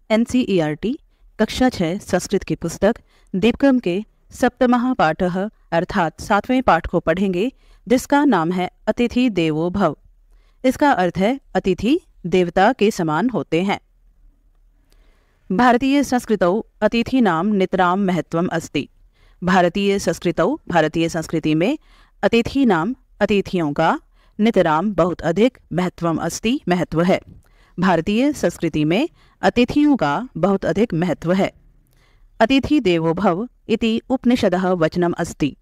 NCERT कक्षा 6 संस्कृत की पुस्तक दीपक्रम के सप्तमः पाठः अर्थात 7वें पाठ को पढ़ेंगे, जिसका नाम है अतिथि देवो भव। इसका अर्थ है अतिथि देवता के समान होते हैं। भारतीय संस्कृतौ अतिथीनां नितरां महत्वम् अस्ति। भारतीय संस्कृति में अतिथीनां अतिथियों का नितरां बहुत अधिक महत्वम् अस्ति महत्व है। भारतीय संस्कृति में अतिथियों का बहुत अधिक महत्व है। अतिथि देवो भव इति उपनिषदः वचनम् अस्ति।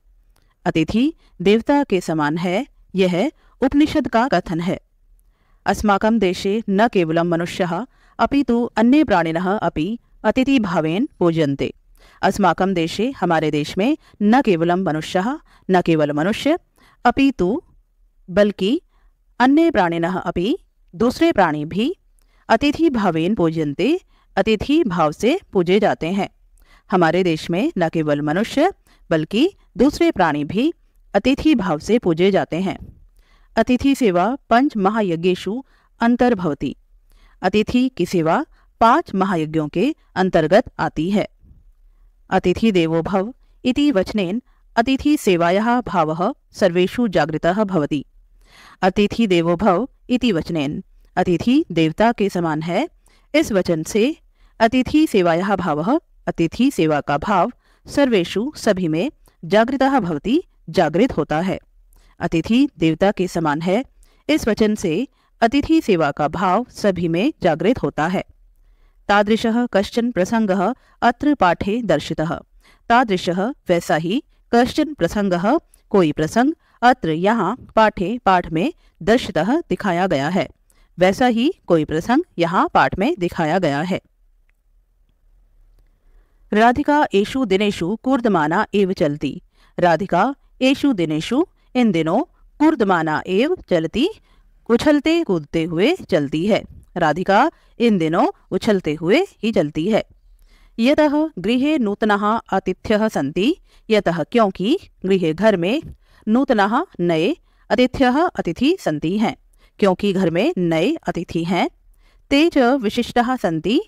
अतिथि देवता के समान है, यह उपनिषद का कथन है। अस्माकं देशे न केवलं मनुष्यः अपितु अन्ये प्राणिनः अपि अतिथि भावेन पूज्यन्ते। अस्माकं देशे हमारे देश में न केवलं मनुष्यः न केवल मनुष्य अपितु बल्कि अन्य प्राणिनः अपि दूसरे प्राणी भी अतिथि भावेन पूज्यन्ते, अतिथि भाव से पूजे जाते हैं। हमारे देश में न केवल मनुष्य बल्कि दूसरे प्राणी भी अतिथि भाव से पूजे जाते हैं। अतिथि सेवा 5 महायज्ञेषु अंतर्भवति। अतिथि की सेवा 5 महायज्ञों के अंतर्गत आती है। अतिथि देवो भव इति वचनेन अतिथि सेवायाः भावः सर्वेषु जागृतः भवति। अतिथि देवो भव इति वचनेन अतिथि देवता के समान है, इस वचन से अतिथि सेवायाः भावः अतिथि सेवा का भाव सर्वेषु सभी में जागृतः भवति जागृत होता है। अतिथि देवता के समान है, इस वचन से अतिथि सेवा का भाव सभी में जागृत होता है। तादृशः कश्चन प्रसंगः अत्र पाठे दर्शितः। तादृशः वैसा ही कश्चन प्रसंगः कोई प्रसंग अत्र यहाँ पाठ में दर्शितः दिखाया गया है। वैसा ही कोई प्रसंग यहाँ पाठ में दिखाया गया है। राधिका एषु दिनेषु कूर्दमाना एव चलती। राधिका एषु दिनेषु इन दिनों कूर्दमाना एव चलती, उछलते कूदते हुए चलती है। राधिका इन दिनों उछलते हुए ही चलती है। यतः गृहे नूतनः अतिथ्यः सन्ति। यतः क्योंकि गृहे घर में नूतनः नए अतिथ्यः अतिथि सन्ति हैं, क्योंकि घर में नए अतिथि हैं। ते च विशिष्टः सन्ति।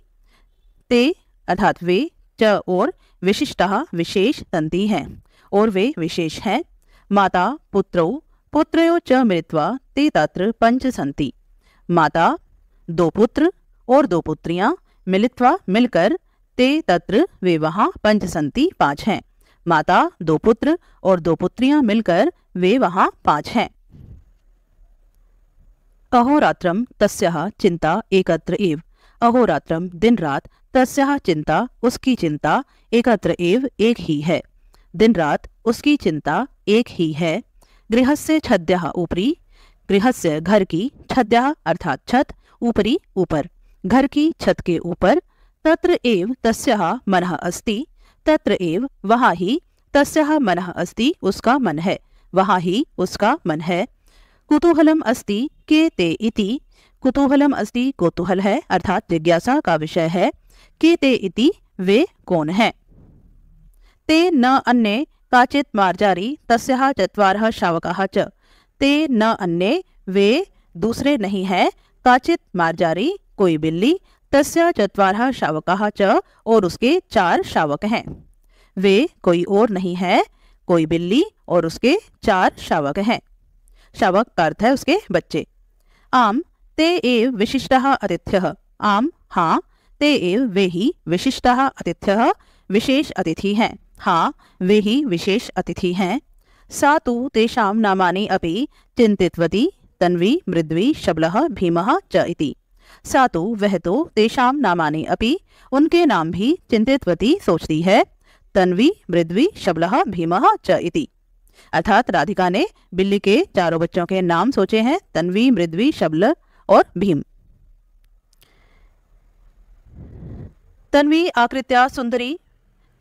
ते अर्थात वे च और विशिष्टः विशेष सन्ति हैं और वे विशेष हैं। माता पुत्रौ पुत्रयो च मिलित्वा ते तत्र 5 सन्ति। माता 2 पुत्र और 2 पुत्रियां मिलित्वा मिलकर ते तत्र वे वहाँ 5 सन्ति 5 हैं। माता 2 पुत्र और 2 पुत्रियां मिलकर वे वहाँ 5 हैं। अहोरात्रं तस्याः चिंता एकत्र एव। अहोरात्रं दिन रात, तस्याः चिंता उसकी चिंता, एकत्र एव एक ही है। दिन रात उसकी चिंता एक ही है। गृहस्य छद्यः ऊपरी। गृहस्य घर की, छद्यः अर्थात छत, ऊपरी ऊपर, घर की छत के ऊपर। तत्र एव तस्याः मनः अस्ति। तत्र एव वहाँ ही, तस्याः मनः अस्ति उसका मन है, वहाँ ही उसका मन है। कुतूहलम अस्ति के ते इति। कुतूहलम अस्ति कौतूहल है अर्थात जिज्ञासा का विषय है। के ते इति वे कौन है। ते न अन्ये काचित् मार्जारी तस्याः 4 शावकाः च। ते न अन्ये वे दूसरे नहीं है, काचित् मार्जारी कोई बिल्ली, तस्याः 4 शावकाः च और उसके 4 शावक हैं। वे कोई और नहीं है, कोई बिल्ली और उसके 4 शावक हैं। शावक का अर्थ है उसके बच्चे। आम ते एव विशिष्टः अतिथ्यः। आम हाँ, ते एव वे ही विशिष्टः अतिथ्यः विशेष अतिथि हैं। हाँ, वे ही विशेष अतिथि हैं। सा तु तेषां नामानि अपि चिन्तितवती। तन्वी मृद्वी शबलः भीमः च इति। सा तु वह तो तेषां नामानि अपि उनके नाम भी चिन्तितवती सोचती है। तन्वी मृद्वी शबलः भीमः च इति अर्थात राधिका ने बिल्ली के 4 बच्चों के नाम सोचे हैं, तन्वी मृद्वी शबल और भीम। तन्वी आकृत्या सुंदरी।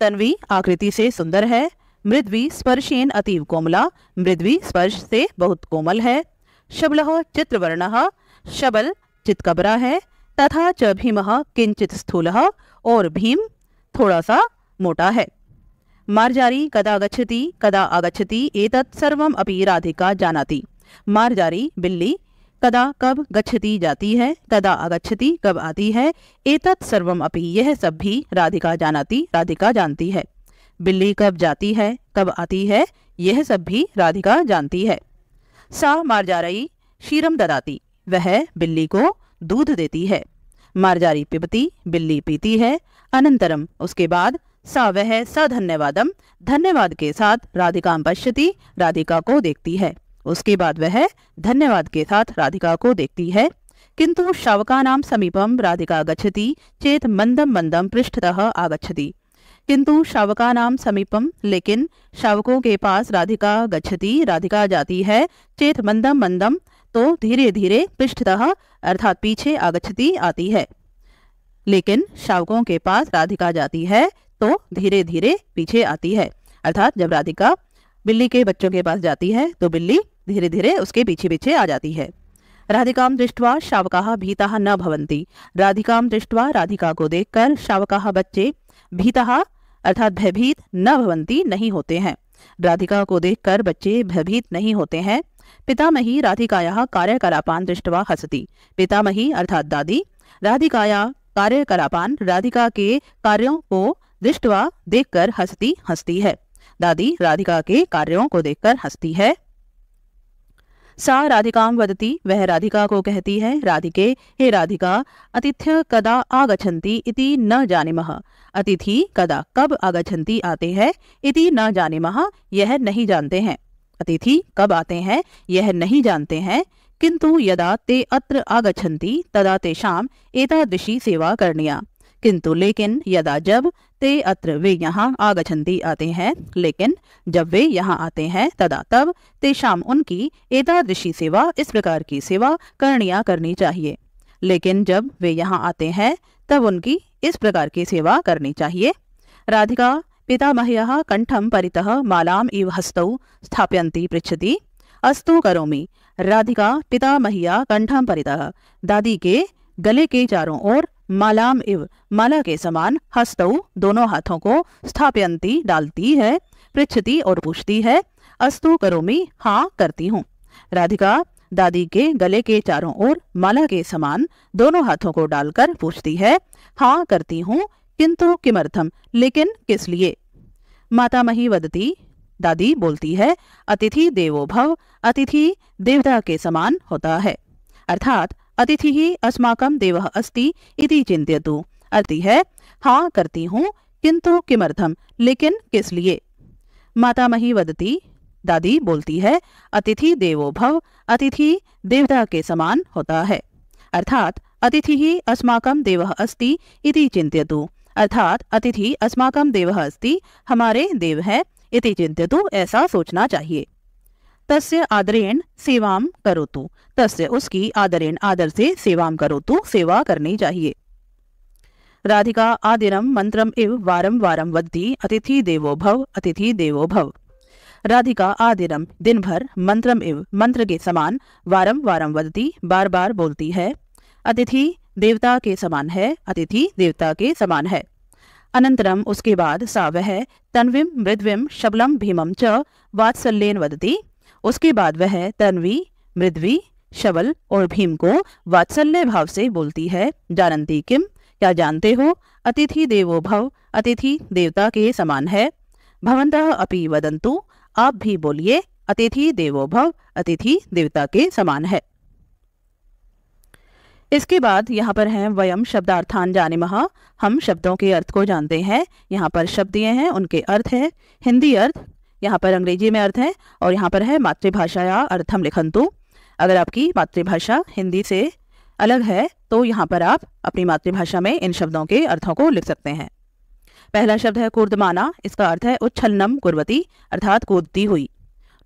तन्वी आकृति से सुंदर है। मृद्वी स्पर्शेन अतीव कोमला। मृद्वी स्पर्श से बहुत कोमल है। शबलः चित्रवर्णः। शबल चितकबरा है। तथा च भीमः किंचित स्थूलः और भीम थोड़ा सा मोटा है। मार्जारी कदा गच्छति एतत् सर्वम् अपि राधिका जानाति। मार्जारी बिल्ली कदा कब गच्छति जाती है, कदा आगच्छति कब आती है, एतत् सर्वम अपि यह सब भी राधिका जानाति राधिका जानती है। बिल्ली कब जाती है कब आती है यह सब भी राधिका जानती है। सा मार्जारई क्षीरम ददाति वह बिल्ली को दूध देती है। मार्जारी पिबती बिल्ली पीती है। अनंतरम उसके बाद सा वह स धन्यवादम धन्यवाद के साथ राधिकां पश्यति राधिका को देखती है। उसके बाद वह धन्यवाद के साथ राधिका को देखती है। किंतु शावकानां समीपम राधिका गच्छति चेत मंदम मंदम पृष्ठतः आगच्छति। किंतु शावकानां समीपम लेकिन शावकों के पास राधिका गच्छति राधिका जाती है, चेत मंदम मंदम तो धीरे धीरे पृष्ठतः अर्थात पीछे आगच्छति आती है। लेकिन शावकों के पास राधिका जाती है तो धीरे धीरे पीछे आती है। अर्थात जब राधिका बिल्ली के बच्चों के पास जाती है तो बिल्ली धीरे धीरे उसके पीछे पीछे आ जाती है। राधिकां दृष्ट्वा शावकाः भीताः न भवन्ति। राधिकां दृष्ट्वा राधिका को देखकर शावकाः बच्चे भीताः अर्थात भयभीत न भवन्ति नहीं होते हैं। राधिका को देखकर बच्चे भयभीत नहीं होते हैं। पितामही राधिकायाः कार्यकलापान् दृष्ट्वा हसति। पितामही अर्थात दादी राधिकाया कार्यकलापान राधिका के कार्यों को दृष्ट्वा देखकर हंसती है। दादी राधिका के कार्यों को देखकर हंसती है। सा राधिकां वदति वह राधिका को कहती है, राधिके हे राधिका अतिथ्य कदा आगच्छन्ति इति न जानीमः। अतिथि कदा कब आगच्छन्ति आते हैं इति न जानीमः यह नहीं जानते हैं। अतिथि कब आते हैं यह नहीं जानते हैं। किंतु यदा ते अत्र आगच्छन्ति तदा तेषाम् एतादृशी सेवा करणीया। किंतु लेकिन यदा जब ते अत्र वे यहाँ आगच्छन्ति आते हैं लेकिन जब वे यहाँ आते हैं तदा तब तेषाम् उनकी एतादृशी सेवा इस प्रकार की सेवा करणीया करनी चाहिए। लेकिन जब वे यहाँ आते हैं तब उनकी इस प्रकार की सेवा करनी चाहिए। राधिका पितामह्यः कंठं परितः मालाम् इव हस्तौ स्थापयन्ती पृच्छति अस्तु करोमि। राधिका पितामहिया कंठं परितः दादी के गले के चारों ओर मालाम इव माला के समान हस्तौ दोनों हाथों को स्थापयन्ती डालती है, पृच्छति और पूछती है अस्तु करोमि हाँ करती हूँ। राधिका दादी के गले के चारों ओर माला के समान दोनों हाथों को डालकर पूछती है हाँ करती हूँ, किंतु किमर्थम लेकिन किस लिए। मातामही वदती दादी बोलती है अतिथि देवो भव अतिथि देवता के समान होता है। अर्थात अतिथि ही अस्माकं देवः अस्ति इति चिन्तयतु। अर्थ है हाँ करती हूँ किंतु किमर्थम लेकिन किस लिए। मातामही वदती दादी बोलती है अतिथि देवो भव अतिथि देवता के समान होता है। अर्थात अतिथि ही अस्माकं देवः अस्ति इति चिन्तयतु। अर्थात अतिथि अस्माकं देवः अस्ति हमारे देव है इति चिन्तयतु ऐसा सोचना चाहिए। तस्य आदरेण सेवां करोतु। तस्य उसकी आदरेण आदर से सेवां करोतु सेवा करनी चाहिए। राधिका आदिरम मंत्रम इव वारम वारम वदति अतिथि देवो भव अतिथि देवो भव। राधिका आदिरम दिन भर मंत्रम इव मंत्र के समान वारम वारम वदति बार बार बोलती है। अतिथि देवता के समान है अतिथि देवता के समान है। अनंतरम उसके बाद सा वह तन्वीं मृद्वीं शबलम भीमं च वात्सल्येन वदति। उसके बाद वह तन्वी मृद्वी शबल और भीम को वात्सल्य भाव से बोलती है। जानन्ति किम क्या जानते हो अतिथि देवो भव अतिथि देवता के समान है। भवन्तः अपि वदन्तु आप भी बोलिए अतिथि देवो भव अतिथि देवता के समान है। इसके बाद यहाँ पर है वयम शब्दार्थान जानीमः। हम शब्दों के अर्थ को जानते हैं। यहाँ पर शब्द दिए हैं उनके अर्थ है। हिंदी अर्थ, यहाँ पर अंग्रेजी में अर्थ है और यहाँ पर है मातृभाषाया अर्थम लिखन्तु। अगर आपकी मातृभाषा हिंदी से अलग है तो यहाँ पर आप अपनी मातृभाषा में इन शब्दों के अर्थों को लिख सकते हैं। पहला शब्द है कूर्दमाना। इसका अर्थ है उच्छलनम कुर्वती अर्थात कूदती हुई।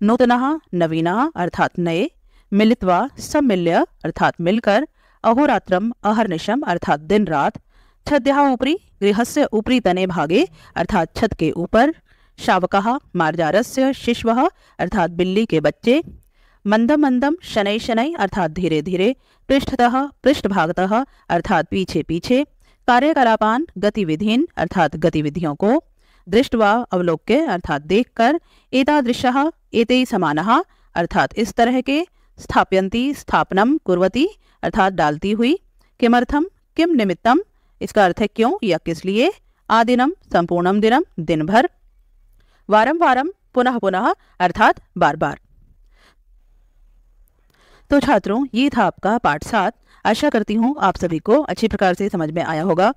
नूतनः नवीनः अर्थात नए। मिलित्वा सम्मिल्य अर्थात मिलकर। अहोरात्रम अहर्निशम अर्थात दिन रात। छद्यः उपरि गृहस्य उपरि तने भागे अर्थात छत के ऊपर। शावकः मार्जारस्य शिशवः अर्थात बिल्ली के बच्चे। मंदम मंदम शनै शनै अर्थात धीरे धीरे। पृष्ठतः पृष्ठभागतः अर्थात पीछे पीछे। कार्यकलापान गतिविधीन अर्थात गतिविधियों को। दृष्ट्वा अवलोक्य अर्थात देखकर। एतादृशः एते समानः अर्थात इस तरह के। स्थापयन्ती, स्थापनम, कुर्वती अर्थात डालती हुई। किमर्थम, किम निमित्तम, इसका अर्थ है क्यों या किस लिए। आदिनम, संपूर्णम दिनम, दिन भर। वारम वारम, पुनः पुनः अर्थात बार बार। तो छात्रों, ये था आपका पाठ 7। आशा करती हूँ आप सभी को अच्छी प्रकार से समझ में आया होगा।